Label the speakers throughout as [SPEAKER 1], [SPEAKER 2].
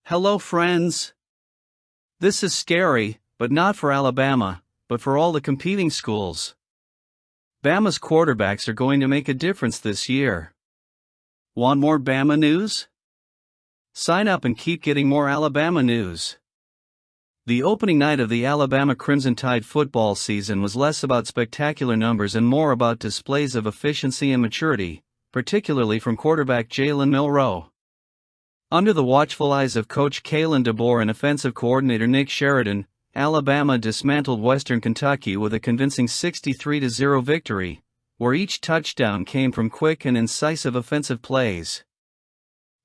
[SPEAKER 1] Hello, friends. This is scary, but not for Alabama, but for all the competing schools. Bama's quarterbacks are going to make a difference this year. Want more Bama news? Sign up and keep getting more Alabama news. The opening night of the Alabama Crimson Tide football season was less about spectacular numbers and more about displays of efficiency and maturity, particularly from quarterback Jalen Milroe. Under the watchful eyes of Coach Kalen DeBoer and offensive coordinator Nick Sheridan, Alabama dismantled Western Kentucky with a convincing 63-0 victory, where each touchdown came from quick and incisive offensive plays.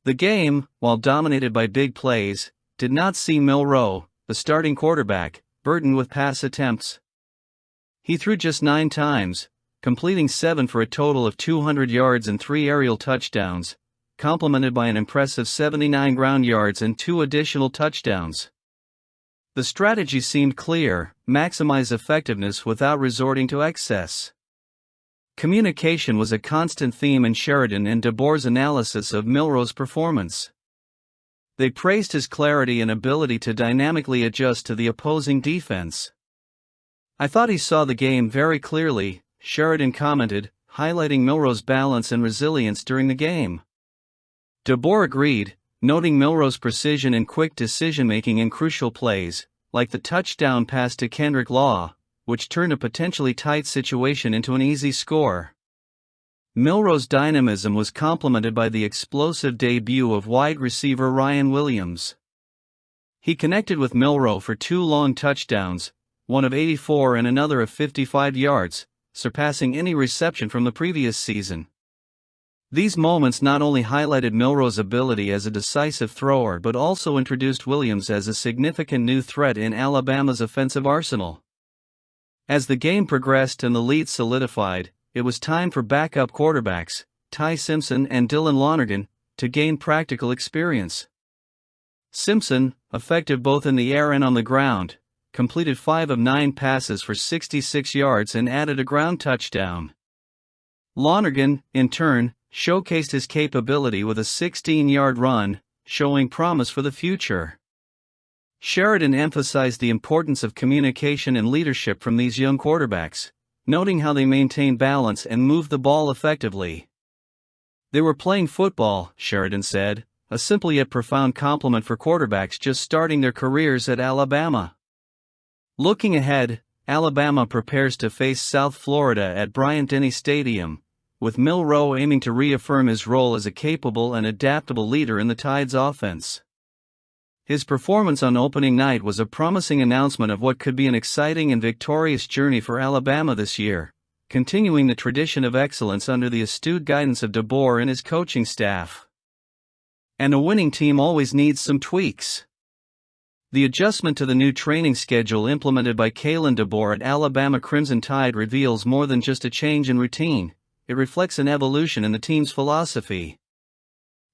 [SPEAKER 1] The game, while dominated by big plays, did not see Milroe, the starting quarterback, burdened with pass attempts. He threw just 9 times, completing 7 for a total of 200 yards and 3 aerial touchdowns, complemented by an impressive 79 ground yards and 2 additional touchdowns. The strategy seemed clear: maximize effectiveness without resorting to excess. Communication was a constant theme in Sheridan and DeBoer's analysis of Milroe's performance. They praised his clarity and ability to dynamically adjust to the opposing defense. "I thought he saw the game very clearly," Sheridan commented, highlighting Milroe's balance and resilience during the game. DeBoer agreed, noting Milroe's precision and quick decision-making in crucial plays, like the touchdown pass to Kendrick Law, which turned a potentially tight situation into an easy score. Milroe's dynamism was complemented by the explosive debut of wide receiver Ryan Williams. He connected with Milroe for 2 long touchdowns, one of 84 and another of 55 yards, surpassing any reception from the previous season. These moments not only highlighted Milroe's ability as a decisive thrower but also introduced Williams as a significant new threat in Alabama's offensive arsenal. As the game progressed and the lead solidified, it was time for backup quarterbacks, Ty Simpson and Dylan Lonergan, to gain practical experience. Simpson, effective both in the air and on the ground, completed 5 of 9 passes for 66 yards and added a ground touchdown. Lonergan, in turn, showcased his capability with a 16-yard run, showing promise for the future. Sheridan emphasized the importance of communication and leadership from these young quarterbacks, noting how they maintained balance and moved the ball effectively. "They were playing football," Sheridan said, a simple yet profound compliment for quarterbacks just starting their careers at Alabama. Looking ahead, Alabama prepares to face South Florida at Bryant-Denny Stadium, with Milroe aiming to reaffirm his role as a capable and adaptable leader in the Tide's offense. His performance on opening night was a promising announcement of what could be an exciting and victorious journey for Alabama this year, continuing the tradition of excellence under the astute guidance of DeBoer and his coaching staff. And a winning team always needs some tweaks. The adjustment to the new training schedule implemented by Kalen DeBoer at Alabama Crimson Tide reveals more than just a change in routine. It reflects an evolution in the team's philosophy.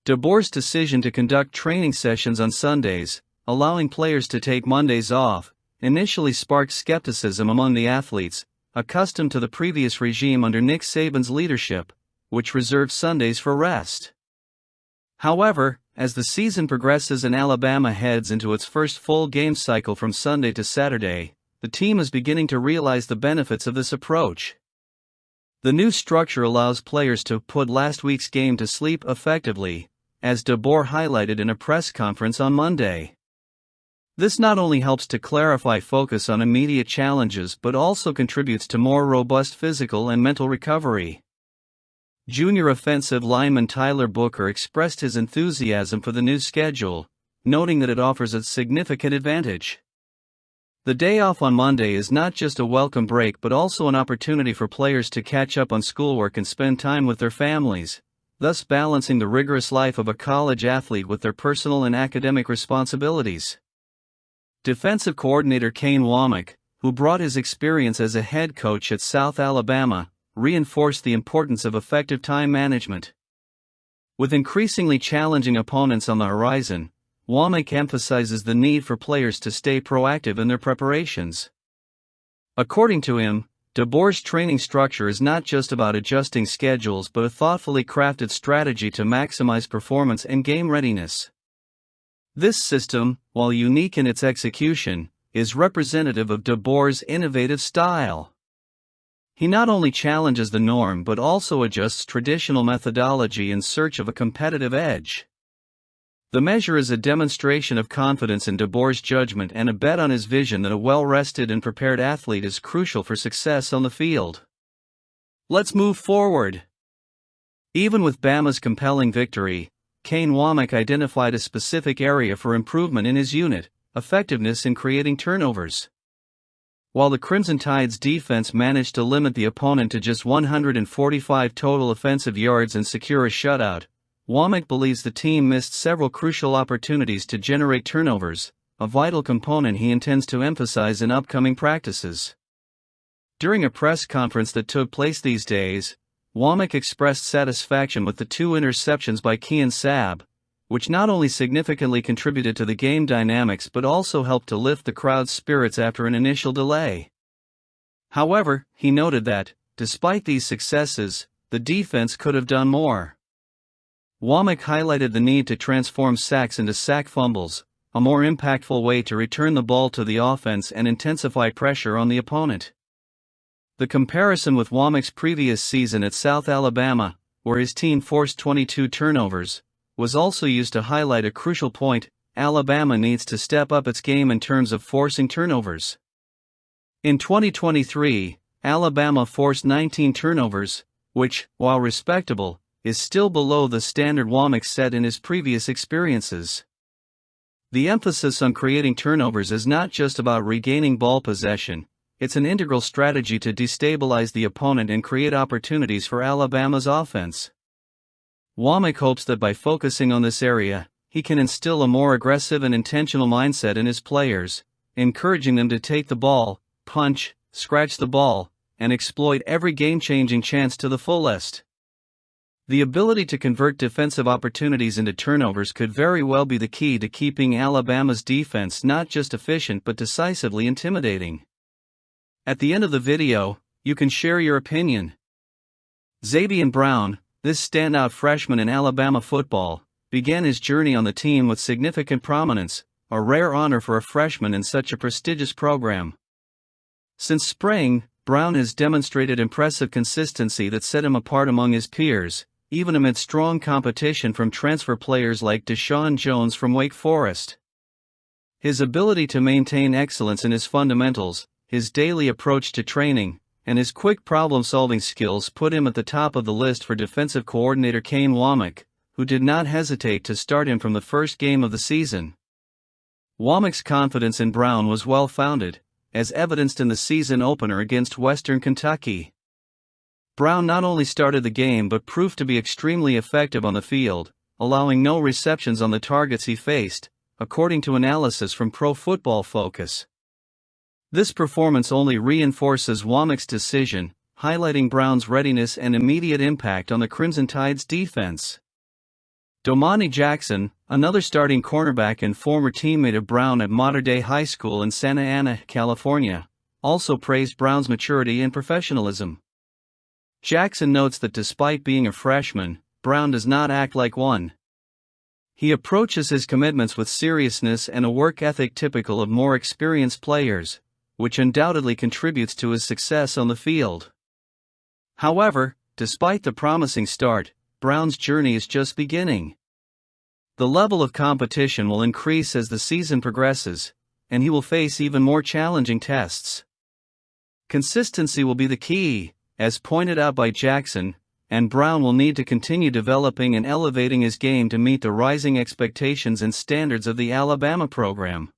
[SPEAKER 1] DeBoer's decision to conduct training sessions on Sundays, allowing players to take Mondays off, initially sparked skepticism among the athletes, accustomed to the previous regime under Nick Saban's leadership, which reserved Sundays for rest. However, as the season progresses and Alabama heads into its first full game cycle from Sunday to Saturday, the team is beginning to realize the benefits of this approach. The new structure allows players to put last week's game to sleep effectively, as DeBoer highlighted in a press conference on Monday. This not only helps to clarify focus on immediate challenges but also contributes to more robust physical and mental recovery. Junior offensive lineman Tyler Booker expressed his enthusiasm for the new schedule, noting that it offers a significant advantage. The day off on Monday is not just a welcome break but also an opportunity for players to catch up on schoolwork and spend time with their families, thus balancing the rigorous life of a college athlete with their personal and academic responsibilities. Defensive coordinator Kane Womack, who brought his experience as a head coach at South Alabama, reinforced the importance of effective time management. With increasingly challenging opponents on the horizon, Womack emphasizes the need for players to stay proactive in their preparations. According to him, DeBoer's training structure is not just about adjusting schedules but a thoughtfully crafted strategy to maximize performance and game readiness. This system, while unique in its execution, is representative of De Boer's innovative style. He not only challenges the norm but also adjusts traditional methodology in search of a competitive edge. The measure is a demonstration of confidence in De Boer's judgment and a bet on his vision that a well-rested and prepared athlete is crucial for success on the field. Let's move forward. Even with Bama's compelling victory, Kane Womack identified a specific area for improvement in his unit: effectiveness in creating turnovers. While the Crimson Tide's defense managed to limit the opponent to just 145 total offensive yards and secure a shutout, Womack believes the team missed several crucial opportunities to generate turnovers, a vital component he intends to emphasize in upcoming practices. During a press conference that took place these days, Womack expressed satisfaction with the 2 interceptions by Kean Sabb, which not only significantly contributed to the game dynamics but also helped to lift the crowd's spirits after an initial delay. However, he noted that, despite these successes, the defense could have done more. Womack highlighted the need to transform sacks into sack fumbles, a more impactful way to return the ball to the offense and intensify pressure on the opponent. The comparison with Womack's previous season at South Alabama, where his team forced 22 turnovers, was also used to highlight a crucial point: Alabama needs to step up its game in terms of forcing turnovers. In 2023, Alabama forced 19 turnovers, which, while respectable, is still below the standard Womack set in his previous experiences. The emphasis on creating turnovers is not just about regaining ball possession, it's an integral strategy to destabilize the opponent and create opportunities for Alabama's offense. Womack hopes that by focusing on this area, he can instill a more aggressive and intentional mindset in his players, encouraging them to take the ball, punch, scratch the ball, and exploit every game-changing chance to the fullest. The ability to convert defensive opportunities into turnovers could very well be the key to keeping Alabama's defense not just efficient but decisively intimidating. At the end of the video, you can share your opinion. Zaven Brown, this standout freshman in Alabama football, began his journey on the team with significant prominence, a rare honor for a freshman in such a prestigious program. Since spring, Brown has demonstrated impressive consistency that set him apart among his peers, even amid strong competition from transfer players like Deshaun Jones from Wake Forest. His ability to maintain excellence in his fundamentals, his daily approach to training, and his quick problem-solving skills put him at the top of the list for defensive coordinator Kane Womack, who did not hesitate to start him from the first game of the season. Womack's confidence in Brown was well-founded, as evidenced in the season opener against Western Kentucky. Brown not only started the game but proved to be extremely effective on the field, allowing no receptions on the targets he faced, according to analysis from Pro Football Focus. This performance only reinforces Womack's decision, highlighting Brown's readiness and immediate impact on the Crimson Tide's defense. Domani Jackson, another starting cornerback and former teammate of Brown at Mater Dei High School in Santa Ana, California, also praised Brown's maturity and professionalism. Jackson notes that despite being a freshman, Brown does not act like one. He approaches his commitments with seriousness and a work ethic typical of more experienced players, which undoubtedly contributes to his success on the field. However, despite the promising start, Brown's journey is just beginning. The level of competition will increase as the season progresses, and he will face even more challenging tests. Consistency will be the key, as pointed out by Jackson, and Brown will need to continue developing and elevating his game to meet the rising expectations and standards of the Alabama program.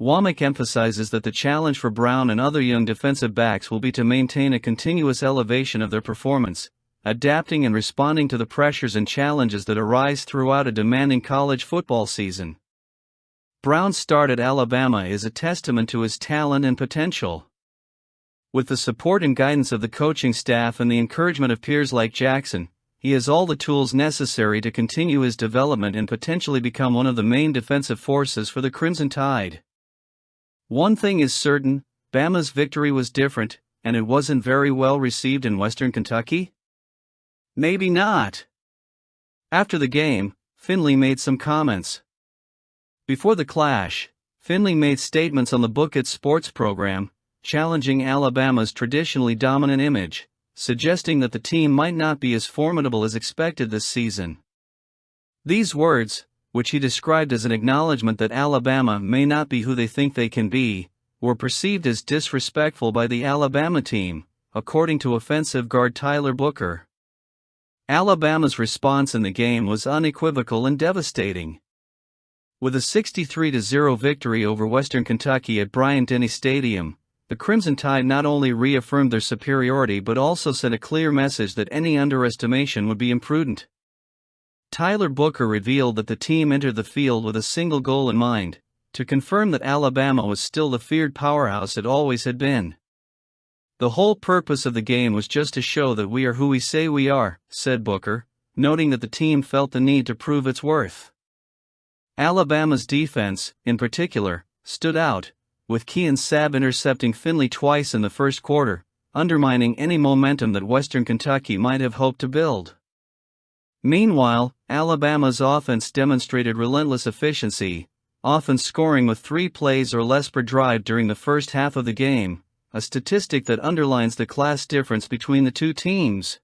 [SPEAKER 1] Womack emphasizes that the challenge for Brown and other young defensive backs will be to maintain a continuous elevation of their performance, adapting and responding to the pressures and challenges that arise throughout a demanding college football season. Brown's start at Alabama is a testament to his talent and potential. With the support and guidance of the coaching staff and the encouragement of peers like Jackson, he has all the tools necessary to continue his development and potentially become one of the main defensive forces for the Crimson Tide. One thing is certain, Bama's victory was different, and it wasn't very well received in Western Kentucky? Maybe not. After the game, Finley made some comments. Before the clash, Finley made statements on the Book It sports program, challenging Alabama's traditionally dominant image, suggesting that the team might not be as formidable as expected this season. These words, which he described as an acknowledgement that Alabama may not be who they think they can be, were perceived as disrespectful by the Alabama team, according to offensive guard Tyler Booker. Alabama's response in the game was unequivocal and devastating. With a 63-0 victory over Western Kentucky at Bryant-Denny Stadium, the Crimson Tide not only reaffirmed their superiority but also sent a clear message that any underestimation would be imprudent. Tyler Booker revealed that the team entered the field with a single goal in mind: to confirm that Alabama was still the feared powerhouse it always had been. "The whole purpose of the game was just to show that we are who we say we are," said Booker, noting that the team felt the need to prove its worth. Alabama's defense, in particular, stood out, with Kean Sabb intercepting Finley twice in the first quarter, undermining any momentum that Western Kentucky might have hoped to build. Meanwhile, Alabama's offense demonstrated relentless efficiency, often scoring with 3 plays or less per drive during the first half of the game, a statistic that underlines the class difference between the two teams.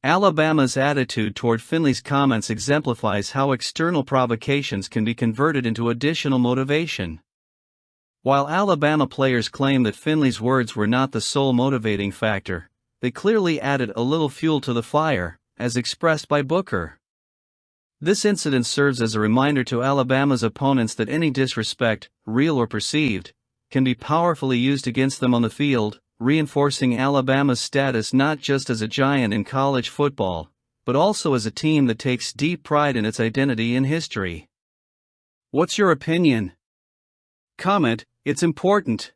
[SPEAKER 1] Alabama's attitude toward Finley's comments exemplifies how external provocations can be converted into additional motivation. While Alabama players claim that Finley's words were not the sole motivating factor, they clearly added a little fuel to the fire, as expressed by Booker. This incident serves as a reminder to Alabama's opponents that any disrespect, real or perceived, can be powerfully used against them on the field, reinforcing Alabama's status not just as a giant in college football, but also as a team that takes deep pride in its identity and history. What's your opinion? Comment, it's important.